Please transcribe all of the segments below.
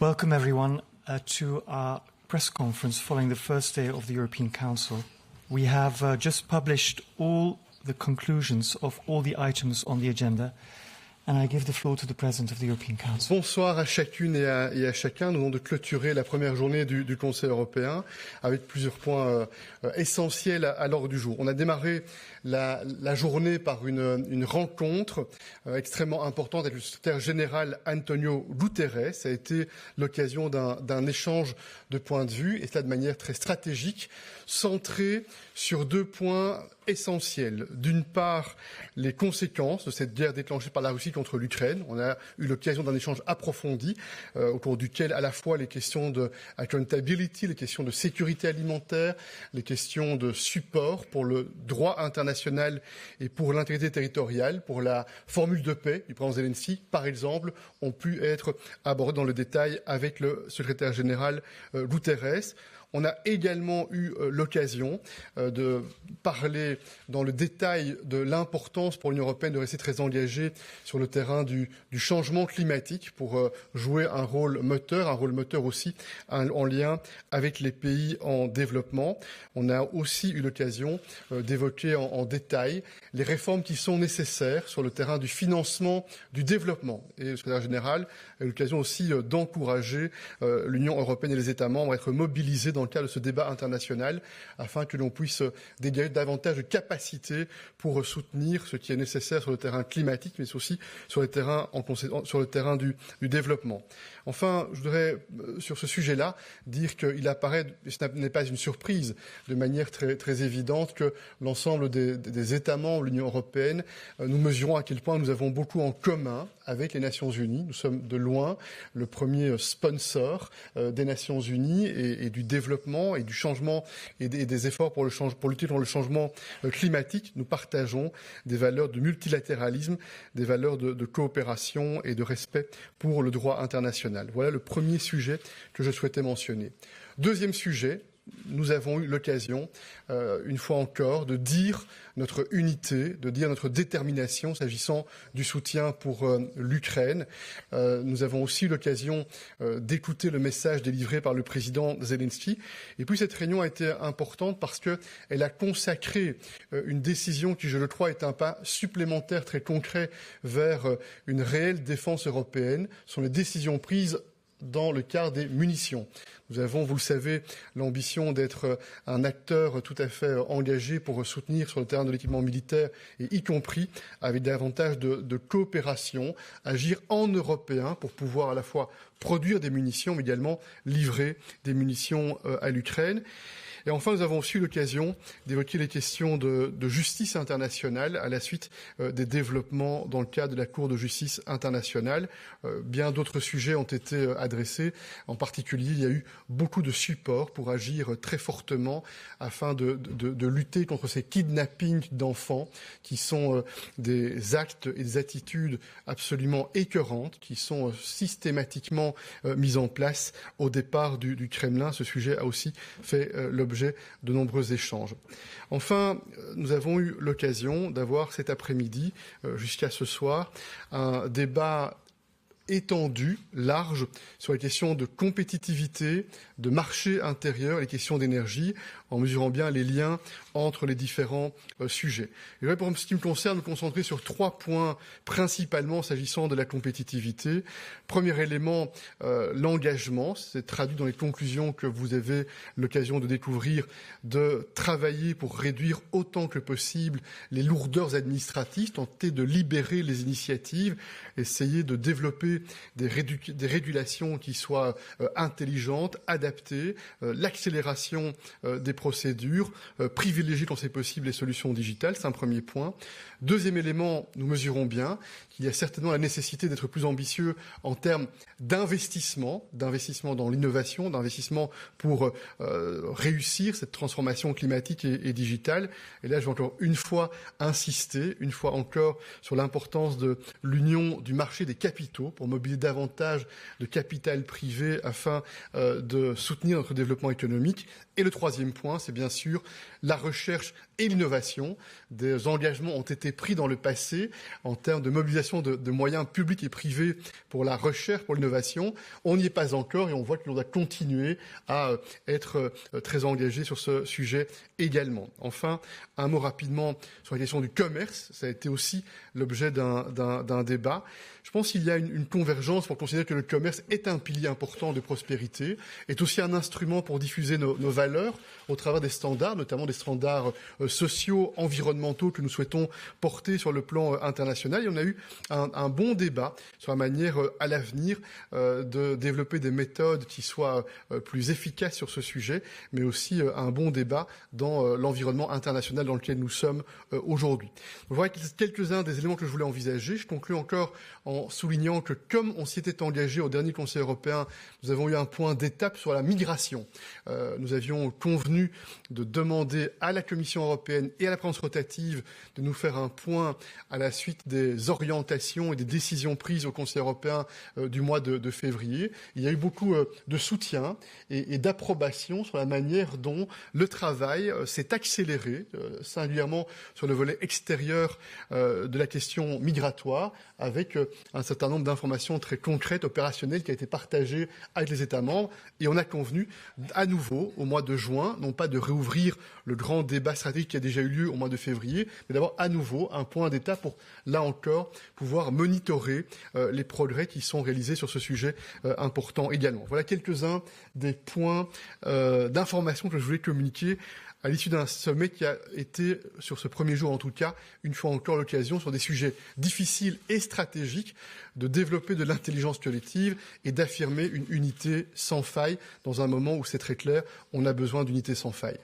Welcome everyone to our press conference following the first day of the European Council. We have just published all the conclusions of all the items on the agenda. And I give the floor to the President of the European Council. Bonsoir à chacune et à chacun. Nous venons de clôturer la première journée du Conseil européen avec plusieurs points essentiels à l'ordre du jour. On a démarré la journée par une rencontre extrêmement importante avec le secrétaire général Antonio Guterres. Ça a été l'occasion d'un échange de points de vue, et cela de manière très stratégique, centré sur deux points essentiels. D'une part, les conséquences de cette guerre déclenchée par la Russie contre l'Ukraine. On a eu l'occasion d'un échange approfondi au cours duquel à la fois les questions de accountability, les questions de sécurité alimentaire, les questions de support pour le droit international et pour l'intégrité territoriale, pour la formule de paix du président Zelensky, par exemple, ont pu être abordées dans le détail avec le secrétaire général Guterres. On a également eu l'occasion de parler dans le détail de l'importance pour l'Union européenne de rester très engagée sur le terrain du changement climatique pour jouer un rôle moteur aussi en lien avec les pays en développement. On a aussi eu l'occasion d'évoquer en détail les réformes qui sont nécessaires sur le terrain du financement du développement. Et le secrétaire général a eu l'occasion aussi d'encourager l'Union européenne et les États membres à être mobilisés dans le cadre de ce débat international afin que l'on puisse dégager davantage de capacités pour soutenir ce qui est nécessaire sur le terrain climatique, mais aussi sur le terrain, sur le terrain du développement. Enfin, je voudrais, sur ce sujet-là, dire qu'il apparaît, et ce n'est pas une surprise, de manière très, très évidente, que l'ensemble des États membres de l'Union européenne, nous mesurons à quel point nous avons beaucoup en commun avec les Nations Unies. Nous sommes de loin le premier sponsor des Nations Unies et du développement et du changement et des efforts pour lutter contre le changement climatique. Nous partageons des valeurs de multilatéralisme, des valeurs de coopération et de respect pour le droit international. Voilà le premier sujet que je souhaitais mentionner. Deuxième sujet, nous avons eu l'occasion, une fois encore, de dire notre unité, de dire notre détermination s'agissant du soutien pour l'Ukraine. Nous avons aussi eu l'occasion d'écouter le message délivré par le président Zelensky. Et puis cette réunion a été importante parce qu'elle a consacré une décision qui, je le crois, est un pas supplémentaire très concret vers une réelle défense européenne. Ce sont les décisions prises dans le cadre des munitions. Nous avons, vous le savez, l'ambition d'être un acteur tout à fait engagé pour soutenir sur le terrain de l'équipement militaire et y compris avec davantage de coopération, agir en européen pour pouvoir à la fois produire des munitions mais également livrer des munitions à l'Ukraine. Et enfin, nous avons aussi eu l'occasion d'évoquer les questions de justice internationale à la suite des développements dans le cadre de la Cour de justice internationale. Bien d'autres sujets ont été adressés. En particulier, il y a eu beaucoup de support pour agir très fortement afin de lutter contre ces kidnappings d'enfants qui sont des actes et des attitudes absolument écœurantes qui sont systématiquement mises en place au départ du Kremlin. Ce sujet a aussi fait l'objet de nombreux échanges. Enfin, nous avons eu l'occasion d'avoir cet après-midi, jusqu'à ce soir, un débat étendu, large, sur les questions de compétitivité, de marché intérieur et les questions d'énergie, en mesurant bien les liens entre les différents sujets. Je voudrais, pour ce qui me concerne, me concentrer sur trois points principalement s'agissant de la compétitivité. Premier élément, l'engagement. C'est traduit dans les conclusions que vous avez l'occasion de découvrir, de travailler pour réduire autant que possible les lourdeurs administratives, tenter de libérer les initiatives, essayer de développer des régulations qui soient intelligentes, adaptées, l'accélération des procédures, privilégier quand c'est possible les solutions digitales, c'est un premier point. Deuxième élément, nous mesurons bien qu'il y a certainement la nécessité d'être plus ambitieux en termes d'investissement dans l'innovation, d'investissement pour réussir cette transformation climatique et digitale. Et là, je vais encore une fois insister, une fois encore, sur l'importance de l'union du marché des capitaux pour mobiliser davantage de capital privé afin de soutenir notre développement économique. Et le troisième point, c'est bien sûr la recherche et l'innovation. Des engagements ont été pris dans le passé en termes de mobilisation de moyens publics et privés pour la recherche, pour l'innovation. On n'y est pas encore et on voit que l'on doit continuer à être très engagé sur ce sujet également. Enfin, un mot rapidement sur la question du commerce. Ça a été aussi l'objet d'un débat. Je pense qu'il y a une convergence pour considérer que le commerce est un pilier important de prospérité, est aussi un instrument pour diffuser nos valeurs au travers des standards, notamment des standards sociaux, environnementaux que nous souhaitons porter sur le plan international. Et on a eu un bon débat sur la manière à l'avenir de développer des méthodes qui soient plus efficaces sur ce sujet, mais aussi un bon débat dans l'environnement international dans lequel nous sommes aujourd'hui. Voilà quelques-uns des éléments que je voulais envisager. Je conclue encore en soulignant que comme on s'y était engagé au dernier Conseil européen, nous avons eu un point d'étape sur la migration. Nous avions convenu de demander à la Commission européenne et à la présidence rotative de nous faire un point à la suite des orientations et des décisions prises au Conseil européen du mois de février. Il y a eu beaucoup de soutien et d'approbation sur la manière dont le travail s'est accéléré, singulièrement sur le volet extérieur de la question migratoire, avec un certain nombre d'informations très concrètes, opérationnelles, qui a été partagées avec les États membres. Et on a convenu à nouveau, au mois de juin, non pas de réouvrir le grand débat stratégique qui a déjà eu lieu au mois de février, mais d'avoir à nouveau un point d'étape pour, là encore, pouvoir monitorer les progrès qui sont réalisés sur ce sujet important également. Voilà quelques-uns des points d'information que je voulais communiquer à l'issue d'un sommet qui a été, sur ce premier jour en tout cas, une fois encore l'occasion, sur des sujets difficiles et stratégiques, de développer de l'intelligence collective et d'affirmer une unité sans faille dans un moment où c'est très clair, on a besoin d'unité sans faille.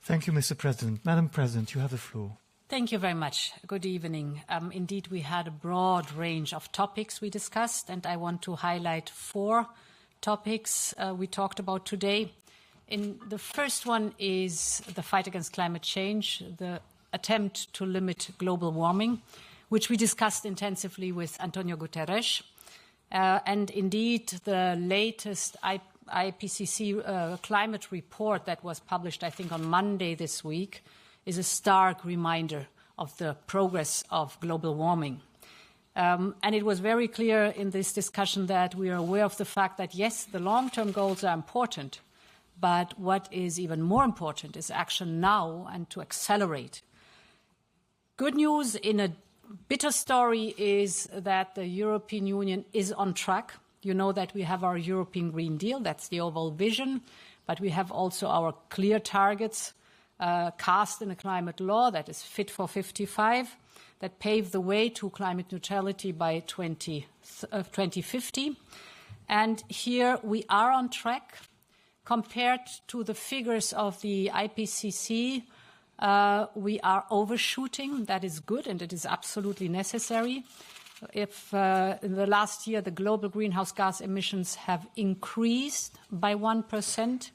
Thank you, Mr. President. Madam President, you have the floor. Thank you very much. Good evening. Indeed, we had a broad range of topics we discussed, and I want to highlight 4 topics we talked about today. The first one is the fight against climate change, the attempt to limit global warming, which we discussed intensively with Antonio Guterres. And indeed, the latest IPCC climate report that was published, I think, on Monday this week, is a stark reminder of the progress of global warming. And it was very clear in this discussion that we are aware of the fact that, yes, the long-term goals are important, but what is even more important is action now and to accelerate. Good news in a bitter story is that the European Union is on track. You know that we have our European Green Deal, that's the overall vision, but we have also our clear targets cast in a climate law that is Fit for 55, that pave the way to climate neutrality by 2050. And here we are on track. Compared to the figures of the IPCC, we are overshooting. That is good, and it is absolutely necessary. If in the last year the global greenhouse gas emissions have increased by 1%,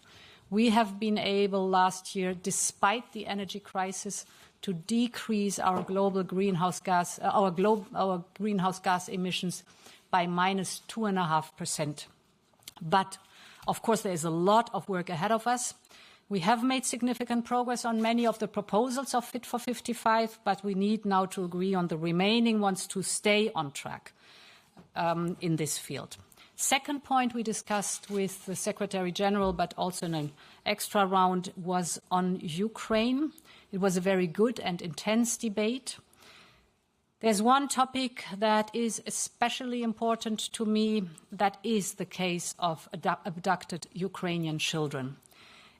we have been able last year, despite the energy crisis, to decrease our global greenhouse gas, our greenhouse gas emissions by minus 2.5%. But of course, there is a lot of work ahead of us. We have made significant progress on many of the proposals of Fit for 55, but we need now to agree on the remaining ones to stay on track in this field. Second point we discussed with the Secretary General, but also in an extra round, was on Ukraine. It was a very good and intense debate. There's one topic that is especially important to me, that is the case of abducted Ukrainian children.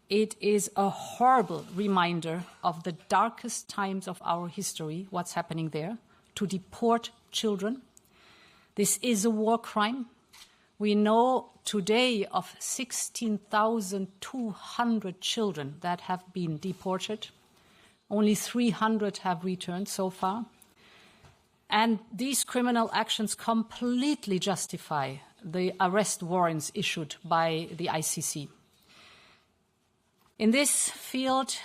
It is a horrible reminder of the darkest times of our history, what's happening there, to deport children. This is a war crime. We know today of 16,200 children that have been deported. Only 300 have returned so far. And these criminal actions completely justify the arrest warrants issued by the ICC. In this field,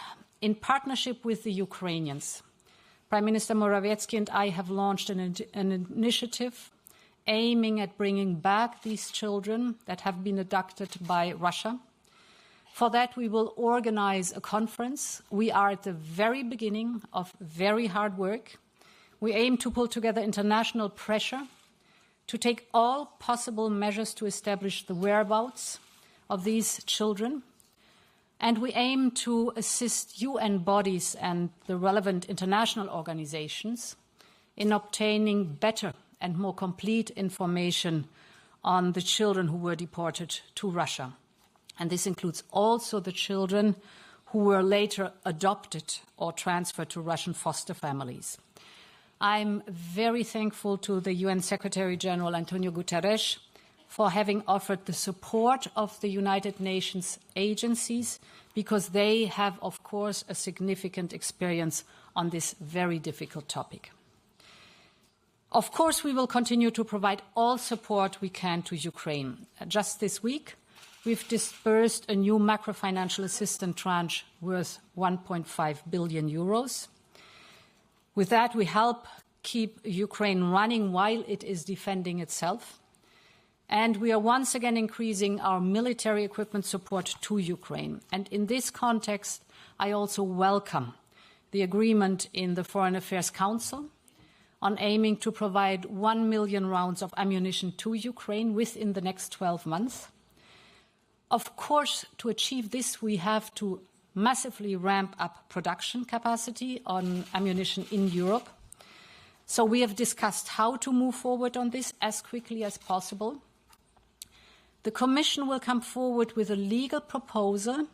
in partnership with the Ukrainians, Prime Minister Morawiecki and I have launched an initiative aiming at bringing back these children that have been abducted by Russia. For that, we will organize a conference. We are at the very beginning of very hard work. We aim to pull together international pressure to take all possible measures to establish the whereabouts of these children. And we aim to assist UN bodies and the relevant international organizations in obtaining better and more complete information on the children who were deported to Russia. And this includes also the children who were later adopted or transferred to Russian foster families. I'm very thankful to the UN Secretary General Antonio Guterres for having offered the support of the United Nations agencies, because they have, of course, a significant experience on this very difficult topic. Of course, we will continue to provide all support we can to Ukraine. Just this week, we've disbursed a new macrofinancial assistance tranche worth 1.5 billion euros. With that, we help keep Ukraine running while it is defending itself. And we are once again increasing our military equipment support to Ukraine. And in this context, I also welcome the agreement in the Foreign Affairs Council on aiming to provide 1 million rounds of ammunition to Ukraine within the next 12 months. Of course, to achieve this, we have to massively ramp up production capacity on ammunition in Europe. So we have discussed how to move forward on this as quickly as possible. The Commission will come forward with a legal proposal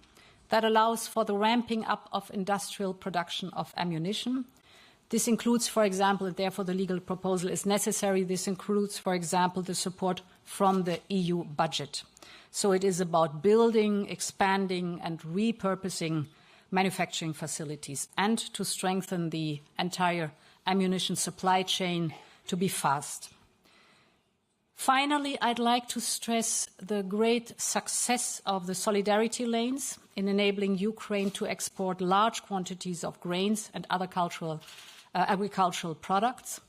that allows for the ramping up of industrial production of ammunition. This includes, for example, and therefore the legal proposal is necessary, this includes, for example, the support from the EU budget. So it is about building, expanding and repurposing manufacturing facilities and to strengthen the entire ammunition supply chain to be fast. Finally, I'd like to stress the great success of the solidarity lanes in enabling Ukraine to export large quantities of grains and other agricultural products.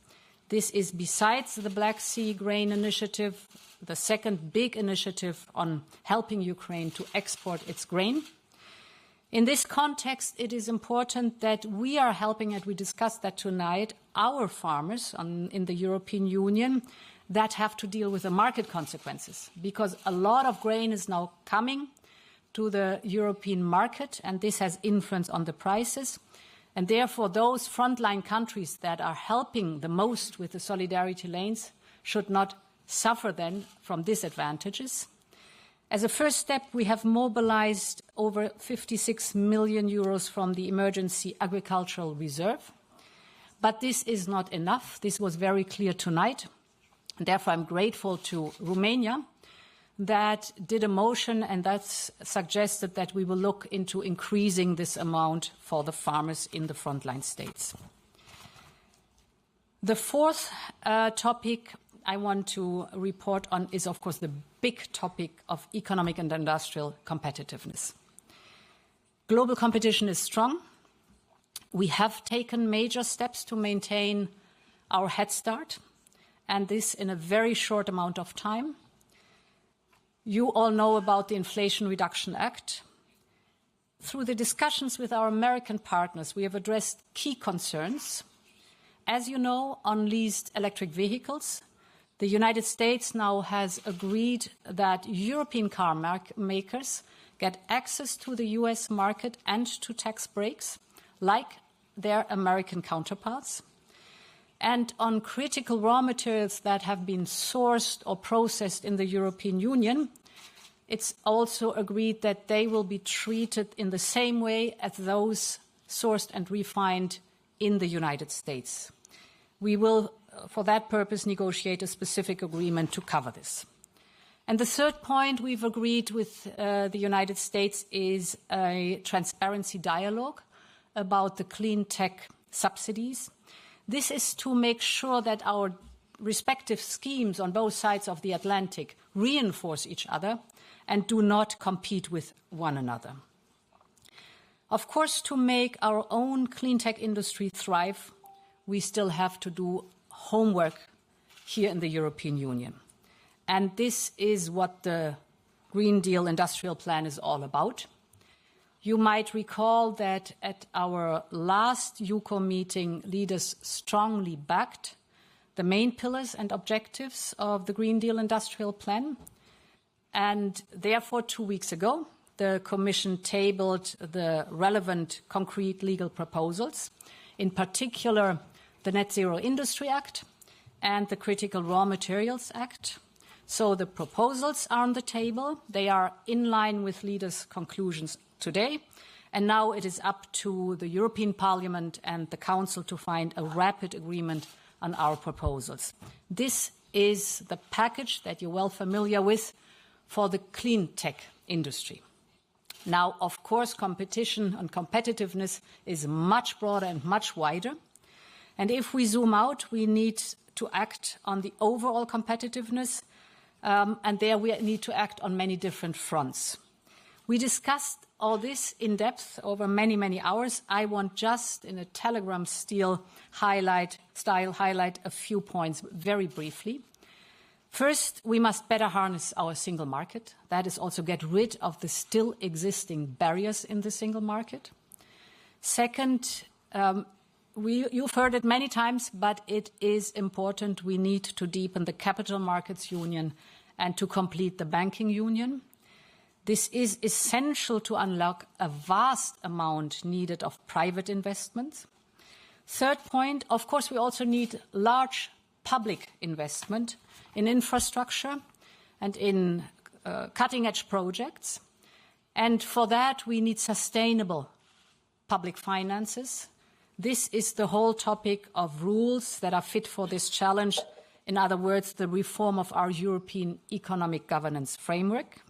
This is, besides the Black Sea Grain Initiative, the second big initiative on helping Ukraine to export its grain. In this context, it is important that we are helping, and we discussed that tonight, our farmers in the European Union that have to deal with the market consequences, because a lot of grain is now coming to the European market, and this has influence on the prices. And therefore, those frontline countries that are helping the most with the solidarity lanes should not suffer then from disadvantages. As a first step, we have mobilized over 56 million euros from the Emergency Agricultural Reserve. But this is not enough. This was very clear tonight. Therefore, I'm grateful to Romania that did a motion and that suggested that we will look into increasing this amount for the farmers in the frontline states. The fourth topic I want to report on is, of course, the big topic of economic and industrial competitiveness. Global competition is strong. We have taken major steps to maintain our head start, and this in a very short amount of time. You all know about the Inflation Reduction Act. Through the discussions with our American partners, we have addressed key concerns. As you know, on leased electric vehicles, the United States now has agreed that European car makers get access to the US market and to tax breaks, like their American counterparts. And on critical raw materials that have been sourced or processed in the European Union, it's also agreed that they will be treated in the same way as those sourced and refined in the United States. We will, for that purpose, negotiate a specific agreement to cover this. And the third point we've agreed with the United States is a transparency dialogue about the clean tech subsidies. This is to make sure that our respective schemes on both sides of the Atlantic reinforce each other and do not compete with one another. Of course, to make our own clean tech industry thrive, we still have to do homework here in the European Union. And this is what the Green Deal Industrial Plan is all about. You might recall that at our last UCO meeting, leaders strongly backed the main pillars and objectives of the Green Deal Industrial Plan. And therefore, 2 weeks ago, the Commission tabled the relevant concrete legal proposals, in particular the Net Zero Industry Act and the Critical Raw Materials Act. So the proposals are on the table. They are in line with leaders' conclusions today. And now it is up to the European Parliament and the Council to find a rapid agreement on our proposals. This is the package that you're well familiar with for the clean tech industry. Now, of course, competition and competitiveness is much broader and much wider. And if we zoom out, we need to act on the overall competitiveness, and there we need to act on many different fronts. We discussed all this in depth over many, many hours. I want just, in a telegram style, highlight a few points very briefly. First, we must better harness our single market. That is also get rid of the still existing barriers in the single market. Second, you've heard it many times, but it is important. We need to deepen the capital markets union and to complete the banking union. This is essential to unlock a vast amount needed of private investments. Third point, of course, we also need large public investment in infrastructure and in cutting-edge projects. And for that, we need sustainable public finances. This is the whole topic of rules that are fit for this challenge. In other words, the reform of our European economic governance framework.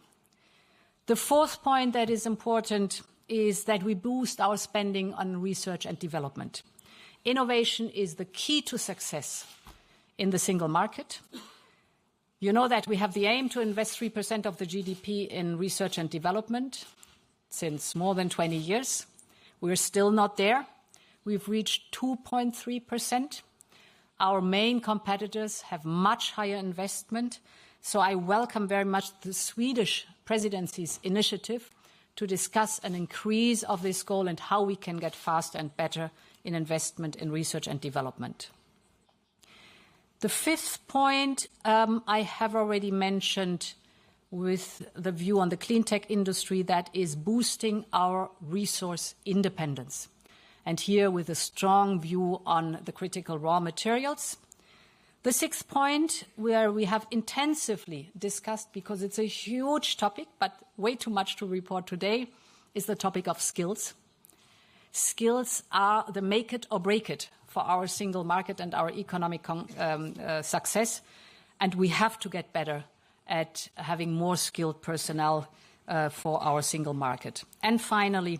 The fourth point that is important is that we boost our spending on research and development. Innovation is the key to success in the single market. You know that we have the aim to invest 3% of the GDP in research and development since more than 20 years. We're still not there. We've reached 2.3%. Our main competitors have much higher investment. So I welcome very much the Swedish presidency's initiative to discuss an increase of this goal and how we can get faster and better in investment in research and development. The fifth point I have already mentioned with the view on the clean tech industry, that is boosting our resource independence. And here with a strong view on the critical raw materials. The sixth point, where we have intensively discussed, because it's a huge topic, but way too much to report today, is the topic of skills. Skills are the make it or break it for our single market and our economic success. And we have to get better at having more skilled personnel for our single market. And finally,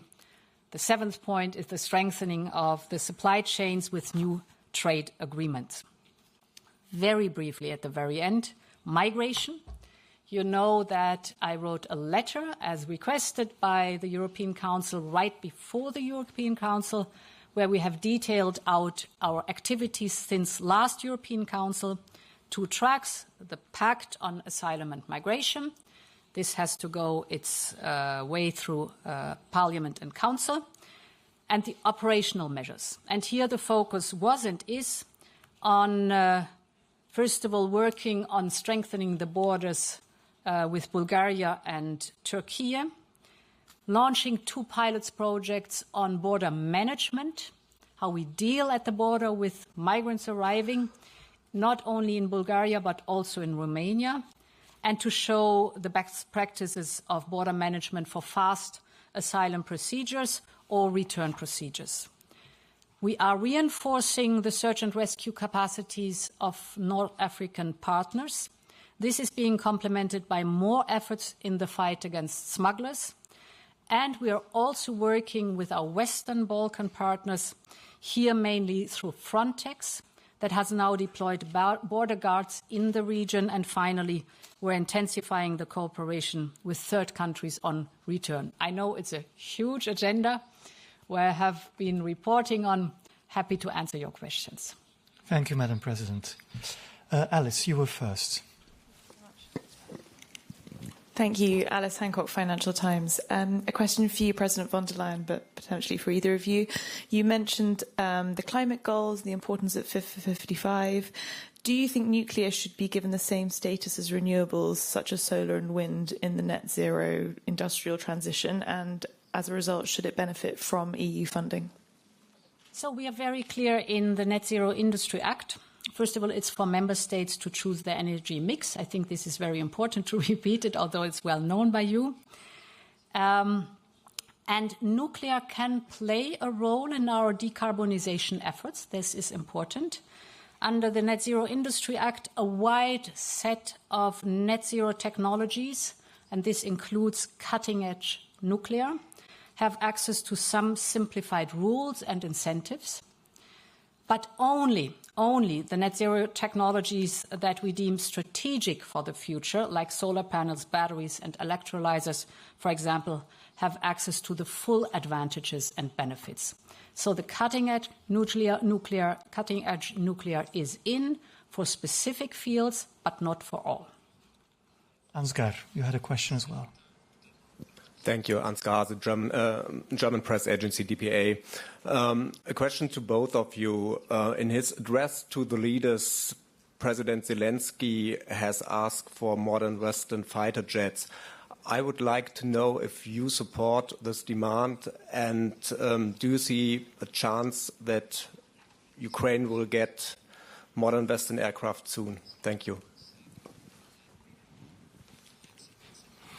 the seventh point is the strengthening of the supply chains with new trade agreements. Very briefly at the very end, migration. You know that I wrote a letter as requested by the European Council right before the European Council, where we have detailed out our activities since last European Council. 2 tracks, the Pact on Asylum and Migration. This has to go its way through Parliament and Council. And the operational measures. And here the focus was and is on first of all, working on strengthening the borders with Bulgaria and Turkey, launching 2 pilots projects on border management, how we deal at the border with migrants arriving, not only in Bulgaria, but also in Romania, and to show the best practices of border management for fast asylum procedures or return procedures. We are reinforcing the search and rescue capacities of North African partners. This is being complemented by more efforts in the fight against smugglers. And we are also working with our Western Balkan partners, here mainly through Frontex, that has now deployed border guards in the region. And finally, we're intensifying the cooperation with third countries on return. I know it's a huge agenda, where I have been reporting on. Happy to answer your questions. Thank you, Madam President. Alice, you were first. Thank you. Alice Hancock, Financial Times. A question for you, President von der Leyen, but potentially for either of you. You mentioned the climate goals, the importance of Fit for 55. Do you think nuclear should be given the same status as renewables, such as solar and wind, in the net zero industrial transition? And as a result, should it benefit from EU funding? So we are very clear in the Net Zero Industry Act. First of all, it's for member states to choose their energy mix. I think this is very important to repeat it, although it's well known by you. And nuclear can play a role in our decarbonization efforts. This is important. Under the Net Zero Industry Act, a wide set of net zero technologies, and this includes cutting-edge nuclear, have access to some simplified rules and incentives. But only the net zero technologies that we deem strategic for the future, like solar panels, batteries, and electrolyzers, for example, have access to the full advantages and benefits. So the cutting-edge nuclear is in for specific fields, but not for all. Ansgar, you had a question as well. Thank you, Ansgar, the German press agency, DPA. A question to both of you. In his address to the leaders, President Zelensky has asked for modern Western fighter jets. I would like to know if you support this demand, and do you see a chance that Ukraine will get modern Western aircraft soon? Thank you.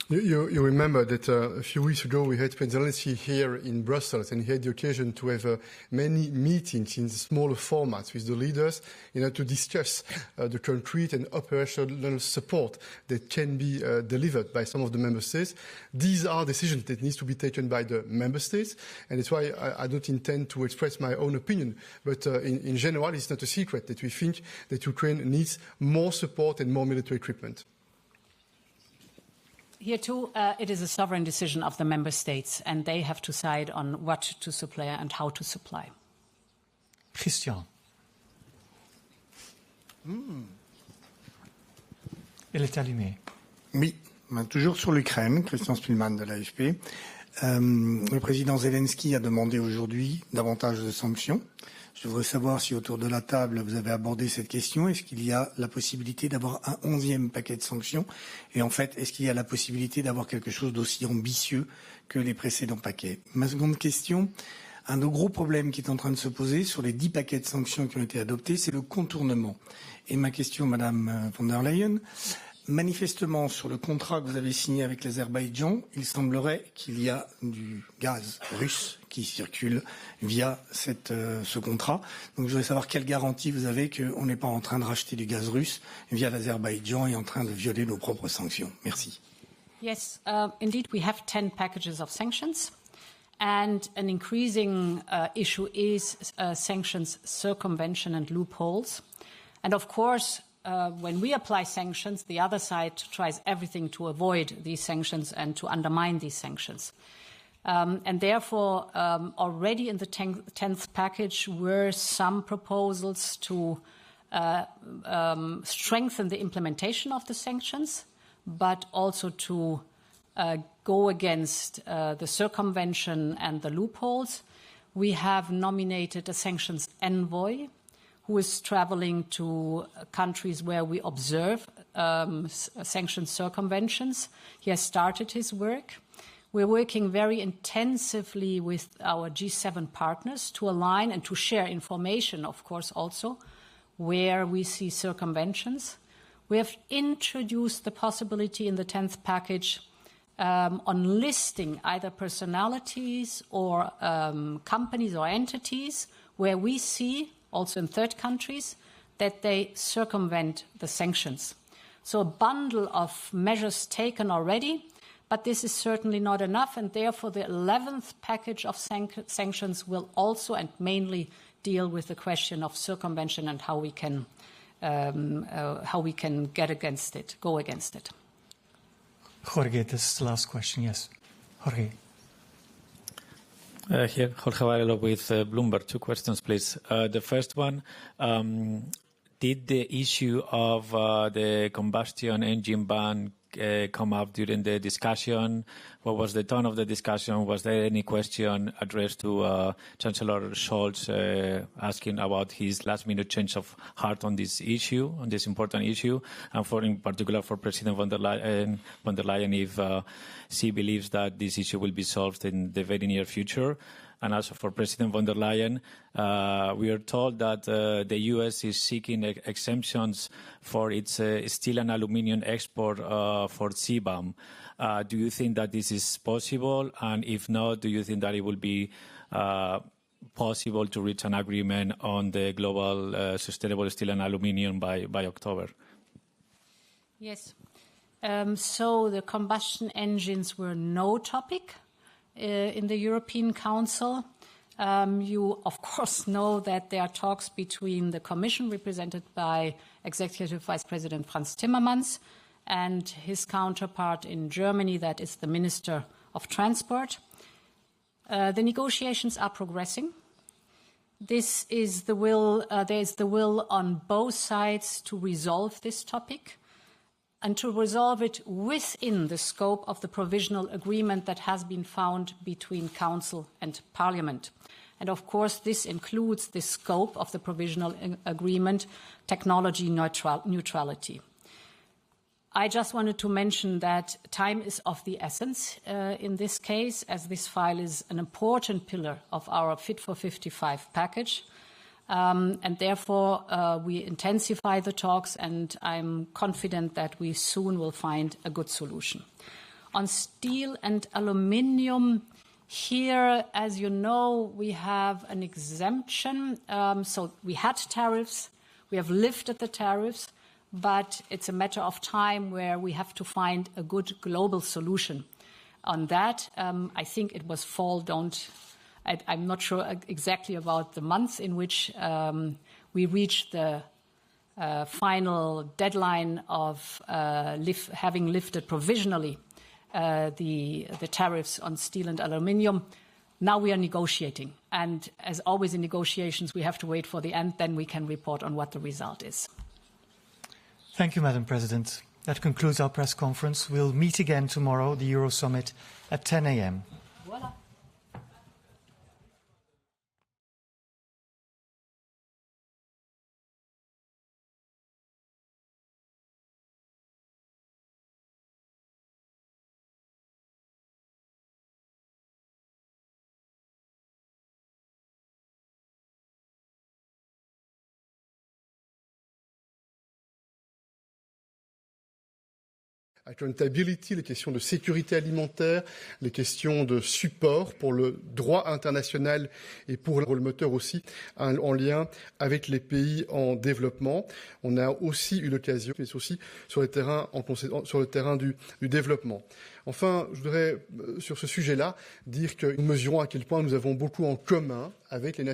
You remember that a few weeks ago we had President Zelensky here in Brussels, and he had the occasion to have many meetings in smaller formats with the leaders in order to discuss the concrete and operational support that can be delivered by some of the member states. These are decisions that need to be taken by the member states, and that's why I don't intend to express my own opinion. But in general, it's not a secret that we think that Ukraine needs more support and more military equipment. Here too, it is a sovereign decision of the member states, and they have to decide on what to supply and how to supply. Christian. Elle est allumée. Oui, toujours sur l'Ukraine, Christian Spielmann de l'AFP. Le président Zelensky a demandé aujourd'hui davantage de sanctions. Je voudrais savoir si autour de la table vous avez abordé cette question. Est-ce qu'il y a la possibilité d'avoir un 11e paquet de sanctions? Et en fait, est-ce qu'il y a la possibilité d'avoir quelque chose d'aussi ambitieux que les précédents paquets? Ma seconde question, un des gros problèmes qui est en train de se poser sur les 10 paquets de sanctions qui ont été adoptés, c'est le contournement. Et ma question, Madame von der Leyen, manifestement, sur le contrat que vous avez signé avec l'Azerbaïdjan, il semblerait qu'il y a du gaz russe qui circule via ce contrat. Donc je voudrais savoir quelle garantie vous avez qu'on n'est pas en train de racheter du gaz russe via l'Azerbaïdjan et en train de violer nos propres sanctions. Merci. Yes, indeed, we have 10 packages of sanctions. And an increasing issue is sanctions circumvention and loopholes. And of course, when we apply sanctions, the other side tries everything to avoid these sanctions and to undermine these sanctions. And therefore, already in the 10th package were some proposals to strengthen the implementation of the sanctions, but also to go against the circumvention and the loopholes. We have nominated a sanctions envoy who is traveling to countries where we observe sanctions circumventions. He has started his work. We're working very intensively with our G7 partners to align and to share information, of course, also, where we see circumventions. We have introduced the possibility in the 10th package on listing either personalities or companies or entities where we see, also in third countries, that they circumvent the sanctions. So a bundle of measures taken already, but this is certainly not enough, and therefore the 11th package of sanctions will also and mainly deal with the question of circumvention and how we can get against it, go against it. Jorge, this is the last question. Yes, Jorge. Here, Jorge Varela with Bloomberg. Two questions, please. The first one, Did the issue of the combustion engine ban come up during the discussion? What was the tone of the discussion? Was there any question addressed to Chancellor Scholz asking about his last-minute change of heart on this issue, on this important issue, and in particular for President von der Leyen, if she believes that this issue will be solved in the very near future? And also for President von der Leyen, we are told that the U.S. is seeking exemptions for its steel and aluminium export for CBAM. Do you think that this is possible? And if not, do you think that it will be possible to reach an agreement on the global sustainable steel and aluminium by October? Yes. So the combustion engines were no topic in the European Council. You, of course, know that there are talks between the Commission, represented by Executive Vice President Franz Timmermans, and his counterpart in Germany, that is the Minister of Transport. The negotiations are progressing. This is the will. There is the will on both sides to resolve this topic, and to resolve it within the scope of the provisional agreement that has been found between Council and Parliament. And of course, this includes the scope of the provisional agreement, technology neutrality. I just wanted to mention that time is of the essence in this case, as this file is an important pillar of our Fit for 55 package. And therefore, we intensify the talks, and I'm confident that we soon will find a good solution. On steel and aluminium, here, as you know, we have an exemption. So we had tariffs, we have lifted the tariffs, but it's a matter of time where we have to find a good global solution on that. I think it was fall, I'm not sure exactly about the months in which we reached the final deadline of having lifted provisionally the tariffs on steel and aluminium. Now we are negotiating. And as always in negotiations, we have to wait for the end. Then we can report on what the result is. Thank you, Madam President. That concludes our press conference. We'll meet again tomorrow, the Euro Summit, at 10 a.m. Voila. Accountability, les questions de sécurité alimentaire, les questions de support pour le droit international et pour le moteur aussi, en lien avec les pays en développement. On a aussi eu l'occasion, mais aussi sur le terrain du développement. Enfin, je voudrais, sur ce sujet-là, dire que nous mesurons à quel point nous avons beaucoup en commun avec les nations